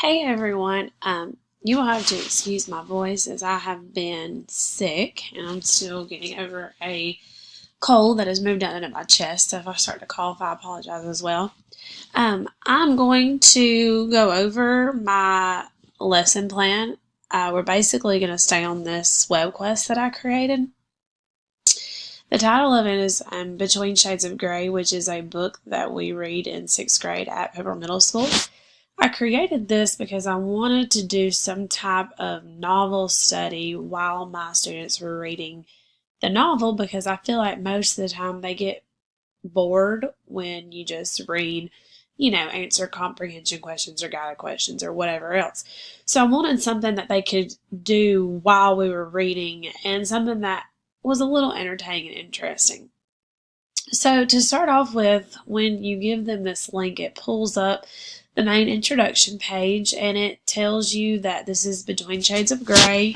Hey everyone, you will have to excuse my voice as I have been sick and I'm still getting over a cold that has moved down into my chest. So if I start to cough, I apologize as well. I'm going to go over my lesson plan. We're basically going to stay on this web quest that I created. The title of it is Between Shades of Grey, which is a book that we read in 6th grade at Pepper Middle School. I created this because I wanted to do some type of novel study while my students were reading the novel, because I feel like most of the time they get bored when you just read, answer comprehension questions or guided questions or whatever else. So I wanted something that they could do while we were reading and something that was a little entertaining and interesting. So to start off with, when you give them this link, it pulls up the main introduction page and it tells you that this is Between Shades of Grey.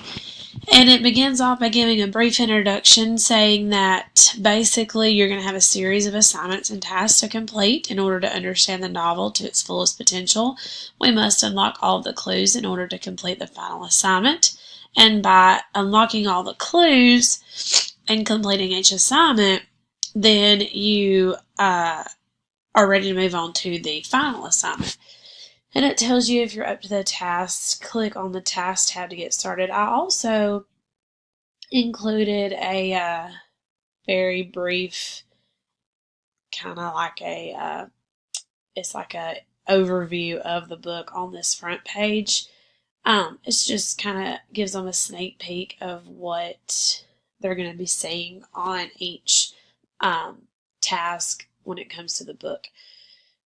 And it begins off by giving a brief introduction saying that basically you're going to have a series of assignments and tasks to complete in order to understand the novel to its fullest potential. We must unlock all of the clues in order to complete the final assignment. And by unlocking all the clues and completing each assignment, then you are ready to move on to the final assignment. And it tells you if you're up to the task, click on the task tab to get started. I also included a very brief, kind of like it's like a overview of the book on this front page. It's just kind of gives them a sneak peek of what they're going to be seeing on each task when it comes to the book.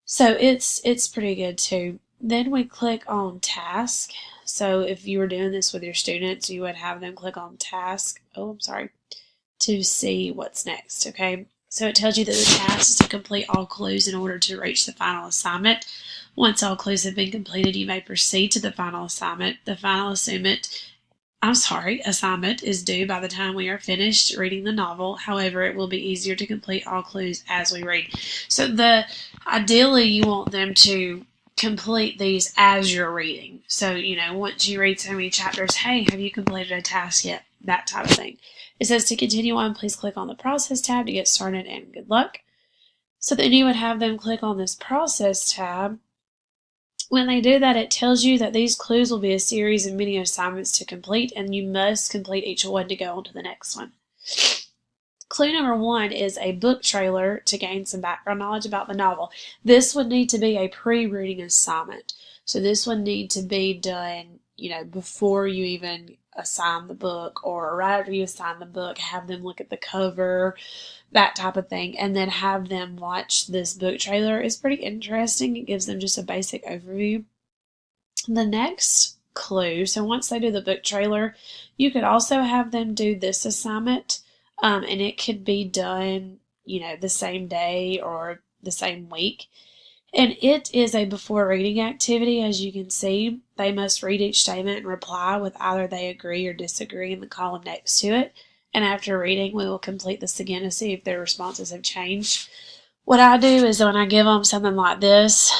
So it's pretty good too. Then we click on task. So if you were doing this with your students, you would have them click on task. To see what's next. Okay. So it tells you that the task is to complete all clues in order to reach the final assignment. Once all clues have been completed, you may proceed to the final assignment. The final assignment is due by the time we are finished reading the novel. However, it will be easier to complete all clues as we read. So ideally you want them to complete these as you're reading. So, once you read so many chapters, hey, have you completed a task yet? That type of thing. It says to continue on, please click on the process tab to get started, and good luck. So then you would have them click on this process tab. When they do that, it tells you that these clues will be a series of mini assignments to complete, and you must complete each one to go on to the next one. Clue number 1 is a book trailer to gain some background knowledge about the novel. This would need to be a pre-reading assignment. So this would need to be done, before you even assign the book, or right after you assign the book, have them look at the cover, that type of thing, and then have them watch this book trailer. It's pretty interesting. It gives them just a basic overview. The next clue, so once they do the book trailer, you could also have them do this assignment, and it could be done, the same day or the same week. And it is a before reading activity. As you can see, they must read each statement and reply with either they agree or disagree in the column next to it. And after reading, we will complete this again to see if their responses have changed. What I do is when I give them something like this,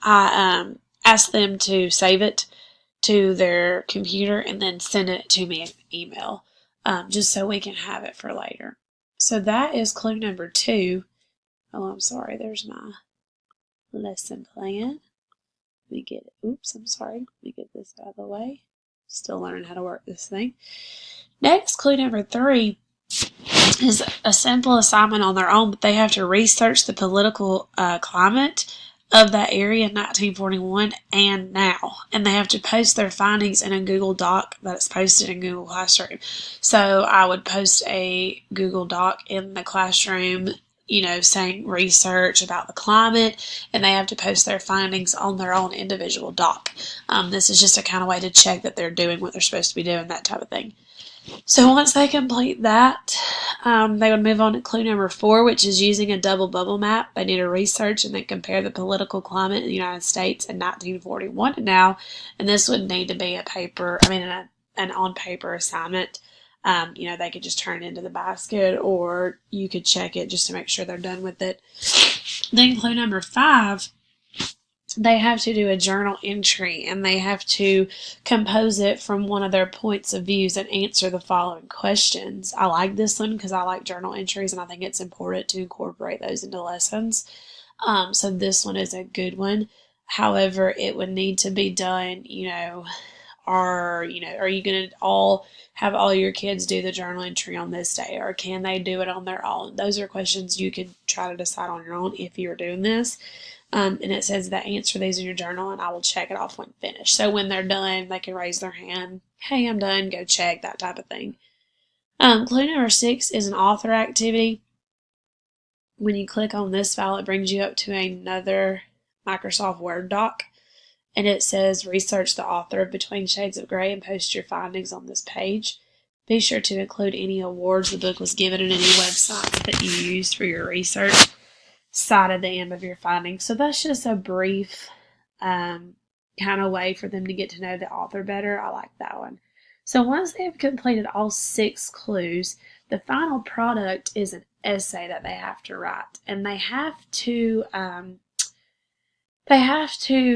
I ask them to save it to their computer and then send it to me in email, just so we can have it for later. So that is clue number 2. Oh, I'm sorry, there's my lesson plan. Let me get this out of the way. Still learning how to work this thing. Next, clue number 3 is a simple assignment on their own, but they have to research the political climate of that area in 1941 and now. And they have to post their findings in a Google Doc that's posted in Google Classroom. So I would post a Google Doc in the classroom, saying research about the climate, and they have to post their findings on their own individual doc. This is just a kind of way to check that they're doing what they're supposed to be doing, that type of thing. So once they complete that, they would move on to clue number 4, which is using a double bubble map. They need to research and then compare the political climate in the United States in 1941 and now, and this would need to be an on-paper assignment. They could just turn it into the basket, or you could check it just to make sure they're done with it. Then clue number 5 they have to do a journal entry, and they have to compose it from one of their points of views and answer the following questions. I like this one because I like journal entries, and I think it's important to incorporate those into lessons. So this one is a good one. However, it would need to be done, are you going to all have all your kids do the journal entry on this day, or can they do it on their own? Those are questions you could try to decide on your own if you're doing this. And it says that answer these in your journal, and I will check it off when finished. So when they're done, they can raise their hand. Hey, I'm done. Go check, that type of thing. Clue number 6 is an author activity. When you click on this file, it brings you up to another Microsoft Word doc, and it says research the author of Between Shades of Grey and post your findings on this page. Be sure to include any awards the book was given and any websites that you used for your research. Cite at the end of your findings. So that's just a brief kind of way for them to get to know the author better. I like that one. So once they have completed all 6 clues, the final product is an essay that they have to write, and they have to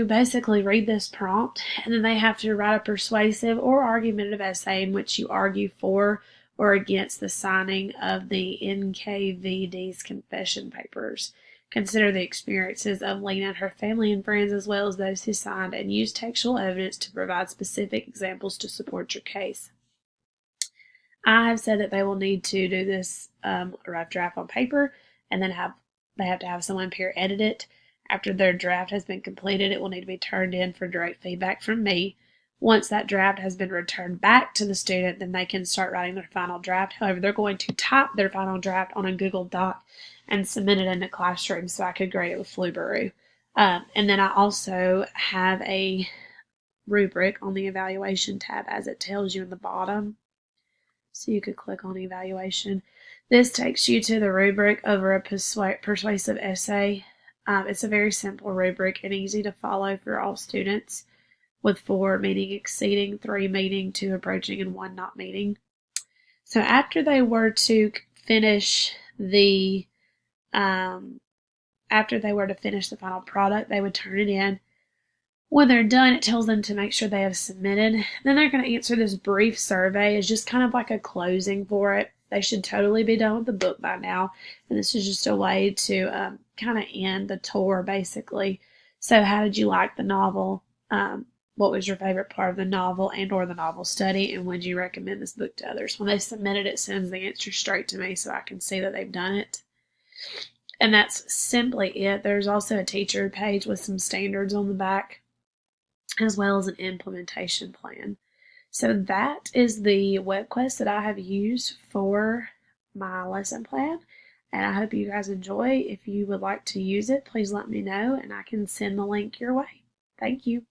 basically read this prompt, and then they have to write a persuasive or argumentative essay in which you argue for or against the signing of the NKVD's confession papers. Consider the experiences of Lena and her family and friends, as well as those who signed, and use textual evidence to provide specific examples to support your case. I have said that they will need to do this rough draft on paper, and then they have to have someone peer edit it. After their draft has been completed, it will need to be turned in for direct feedback from me. Once that draft has been returned back to the student, then they can start writing their final draft. However, they're going to type their final draft on a Google Doc and submit it into Classroom so I could grade it with Flubaroo. And then I also have a rubric on the evaluation tab, as it tells you in the bottom. So you could click on evaluation. This takes you to the rubric over a persuasive essay. It's a very simple rubric and easy to follow for all students, with 4 meaning exceeding, 3 meaning, 2 approaching, and 1 not meaning. So after they were to finish the final product, they would turn it in. When they're done, it tells them to make sure they have submitted. Then they're going to answer this brief survey. It's just kind of like a closing for it. They should totally be done with the book by now. And this is just a way to kind of end the tour, basically. So how did you like the novel? What was your favorite part of the novel and or the novel study? And would you recommend this book to others? When they submit it, it sends the answer straight to me so I can see that they've done it. And that's simply it. There's also a teacher page with some standards on the back, as well as an implementation plan. So that is the web quest that I have used for my lesson plan, and I hope you guys enjoy. If you would like to use it, please let me know, and I can send the link your way. Thank you.